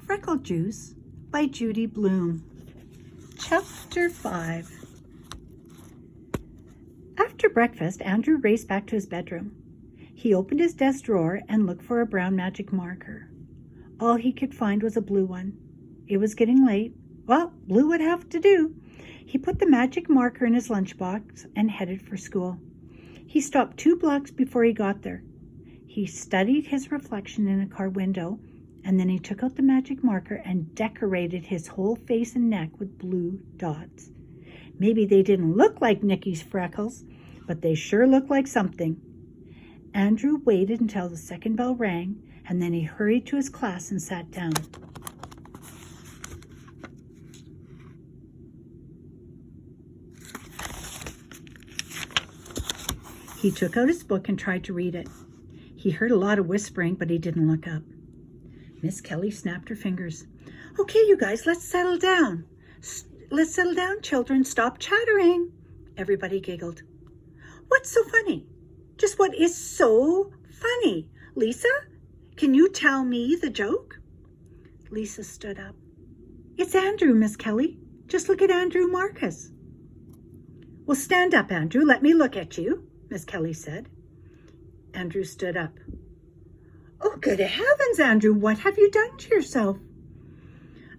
Freckle Juice by Judy Blume. Chapter 5. After breakfast, Andrew raced back to his bedroom. He opened his desk drawer and looked for a brown magic marker. All he could find was a blue one. It was getting late. Well, blue would have to do. He put the magic marker in his lunchbox and headed for school. He stopped 2 blocks before he got there. He studied his reflection in a car window, and then he took out the magic marker and decorated his whole face and neck with blue dots. Maybe they didn't look like Nicky's freckles, but they sure looked like something. Andrew waited until the second bell rang, and then he hurried to his class and sat down. He took out his book and tried to read it. He heard a lot of whispering, but he didn't look up. Miss Kelly snapped her fingers. "Okay, you guys, let's settle down. Let's settle down, children. Stop chattering." Everybody giggled. "What's so funny? Just what is so funny? Lisa, can you tell me the joke?" Lisa stood up. "It's Andrew, Miss Kelly. Just look at Andrew Marcus." "Well, stand up, Andrew. Let me look at you," Miss Kelly said. Andrew stood up. "Oh, good heavens, Andrew, what have you done to yourself?"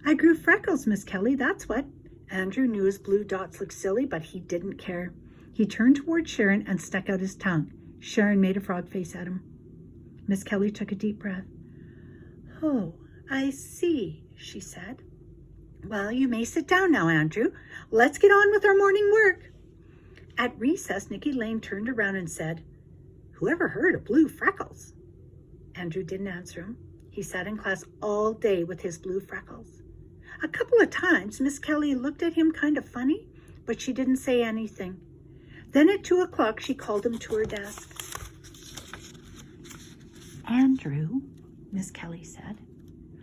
"I grew freckles, Miss Kelly, that's what." Andrew knew his blue dots looked silly, but he didn't care. He turned toward Sharon and stuck out his tongue. Sharon made a frog face at him. Miss Kelly took a deep breath. "Oh, I see," she said. "Well, you may sit down now, Andrew. Let's get on with our morning work." At recess, Nicky Lane turned around and said, "Who ever heard of blue freckles?" Andrew didn't answer him. He sat in class all day with his blue freckles. A couple of times, Miss Kelly looked at him kind of funny, but she didn't say anything. Then at 2 o'clock, she called him to her desk. "Andrew," Miss Kelly said,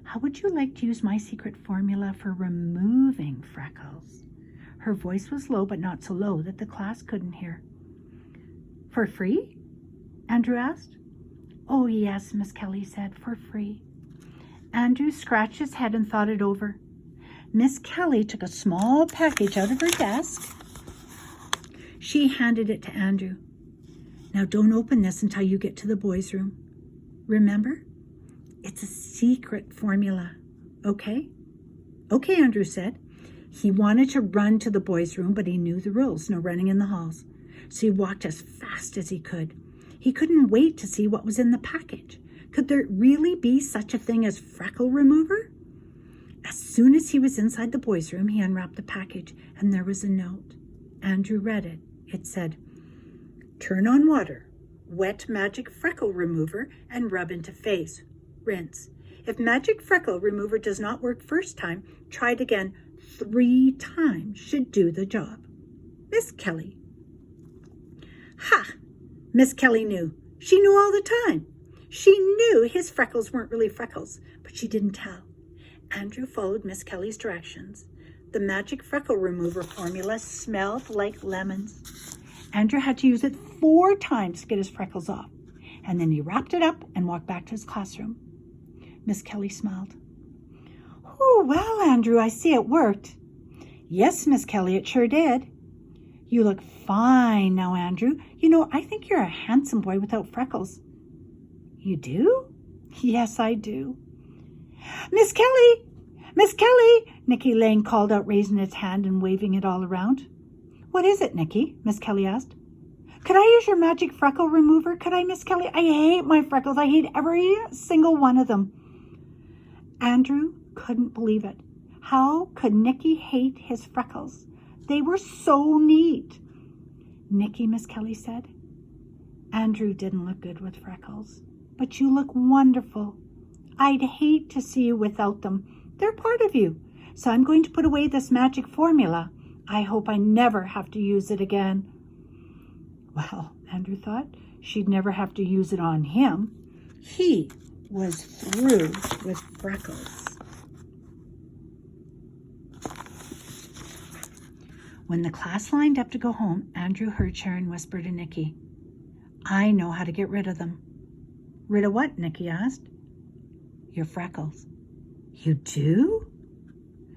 "how would you like to use my secret formula for removing freckles?" Her voice was low, but not so low that the class couldn't hear. "For free?" Andrew asked. "Oh, yes," Miss Kelly said, "for free." Andrew scratched his head and thought it over. Miss Kelly took a small package out of her desk. She handed it to Andrew. "Now don't open this until you get to the boys' room. Remember? It's a secret formula, okay?" "Okay," Andrew said. He wanted to run to the boys' room, but he knew the rules, no running in the halls. So he walked as fast as he could. He couldn't wait to see what was in the package. Could there really be such a thing as freckle remover? As soon as he was inside the boys' room, he unwrapped the package, and there was a note. Andrew read it. It said, "Turn on water, wet magic freckle remover, and rub into face. Rinse. If magic freckle remover does not work first time, try it again 3 times. Should do the job. Miss Kelly." Ha! Miss Kelly knew. She knew all the time. She knew his freckles weren't really freckles, but she didn't tell. Andrew followed Miss Kelly's directions. The magic freckle remover formula smelled like lemons. Andrew had to use it 4 times to get his freckles off, and then he wrapped it up and walked back to his classroom. Miss Kelly smiled. "Oh, well, Andrew, I see it worked." "Yes, Miss Kelly, it sure did." "You look fine now, Andrew. You know, I think you're a handsome boy without freckles." "You do?" "Yes, I do." "Miss Kelly! Miss Kelly!" Nicky Lane called out, raising his hand and waving it all around. "What is it, Nicky?" Miss Kelly asked. "Could I use your magic freckle remover? Could I, Miss Kelly? I hate my freckles. I hate every single one of them." Andrew couldn't believe it. How could Nicky hate his freckles? They were so neat. "Nicky," Miss Kelly said, "Andrew didn't look good with freckles, but you look wonderful. I'd hate to see you without them. They're part of you. So I'm going to put away this magic formula. I hope I never have to use it again." Well, Andrew thought, she'd never have to use it on him. He was through with freckles. When the class lined up to go home, Andrew heard Sharon whisper to Nicky, "I know how to get rid of them." "Rid of what?" Nicky asked. "Your freckles." You do?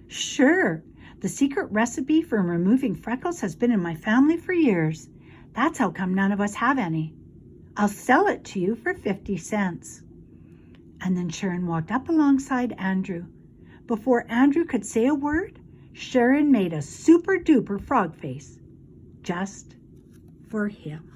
Sure. The secret recipe for removing freckles has been in my family for years. That's how come none of us have any. I'll sell it to you for 50 cents. And then Sharon walked up alongside Andrew. Before Andrew could say a word, Sharon made a super duper frog face just for him.